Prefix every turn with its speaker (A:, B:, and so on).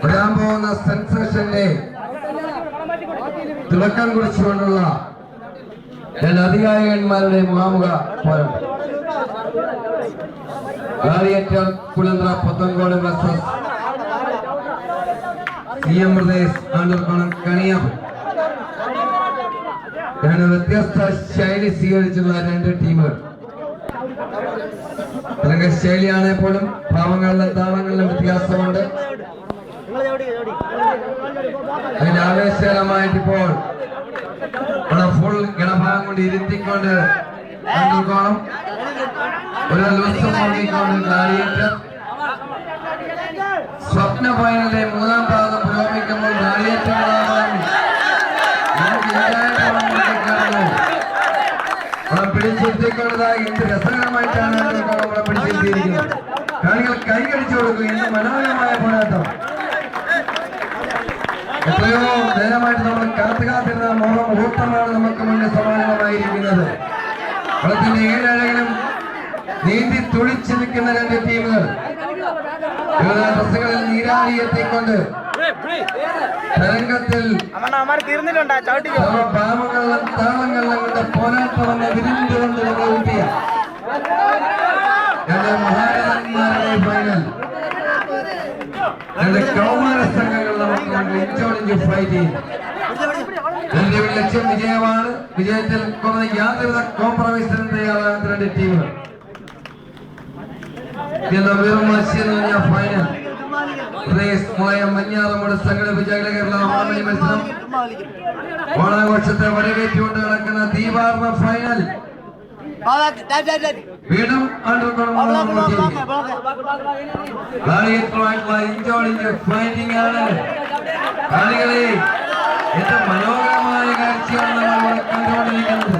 A: വരാൻ പോകുന്ന സെൻസേഷന്റെ തുടക്കം കുറിച്ചുകൊണ്ടുള്ള രണ്ട് അധികാരികന്മാരുടെ മുഖാമുഖ പോരാട്ടം. Gladiator കുളന്ത്ര Puthenkode versus CM Pradesh ആണ്ടൂർക്കോണം കണിയാം. രണ്ട് വ്യത്യസ്ത ശൈലി സ്വീകരിച്ചുള്ള രണ്ട് ടീമുകൾ. ശൈലിയാണെ പോലും ഭാവങ്ങളിലും താളങ്ങളിലും വ്യത്യാസമുണ്ട്. അതിന്റെ ആവേശകരമായിട്ട് ഇപ്പോൾ ഫുൾ ഗണഭാഗം കൊണ്ട് ഇരുത്തിക്കൊണ്ട് ആണ്ടൂർക്കോണം ഒരു ദിവസം നോക്കിക്കൊണ്ട് ഗ്ലാഡിയേറ്റർ സ്വപ്ന ഫൈനലിലെ മൂന്നാം പാദം പുരോഗമിക്കുമ്പോൾ പിടിച്ചിരുത്തിക്കൊണ്ടതായി എന്ത് രസകരമായിട്ടാണ് നമ്മളെ പിടിച്ചിരുത്തിയിരിക്കുന്നത്. കളികൾ കൈകടിച്ചു കൊടുക്കും. എന്ത് മനോഹരമായ പോരാട്ടം. എത്രയോ നേരമായിട്ട് നമ്മൾ കാത്തുകാത്തിരുന്ന മുഹൂർത്തമാണ് നമുക്ക് മുന്നിൽ സമാനമായിരിക്കുന്നത്. കളത്തിന്റെ ഏഴഴകിലും നീന്തി തുടിച്ചു നിൽക്കുന്ന രണ്ട് ടീമുകൾ ഡ്രസ്സുകളിൽ നീരാടിയെത്തിക്കൊണ്ട് തരംഗത്തിൽ ഭാവങ്ങളിലും താളങ്ങളിലും കൊണ്ട് പോരാട്ടമെന്ന് വിരിഞ്ഞുകൊണ്ട് ഊട്ടിയ രണ്ട് മഹാരഥന്മാരുടെ ഫൈനൽ. രണ്ട് കൗമാര സംഘങ്ങൾ നമുക്ക് ഇഞ്ചോടിഞ്ച് ഫൈറ്റ് ചെയ്യും. എന്റെ ലക്ഷ്യം വിജയമാണ്. വിജയത്തിൽ കുറഞ്ഞ യാതൊരുവിധ കോംപ്രമൈസിനും തയ്യാറാകുന്ന രണ്ട് ടീമുകൾ. ഫൈനൽ മഞ്ഞാറമൂട് സംഘടിപ്പിച്ച അഖില കേരള മാമലി മത്സരം ഓണാഘോഷത്തെ വരവേറ്റുകൊണ്ട് നടക്കുന്ന ദീപാർന്ന ഫൈനൽ വീണ്ടും ഫൈറ്റിംഗ് ആണ്. കളികളെ ഏറ്റവും മനോഹരമായ കാഴ്ചയാണ് നമ്മൾ കണ്ടുകൊണ്ടിരിക്കുന്നത്.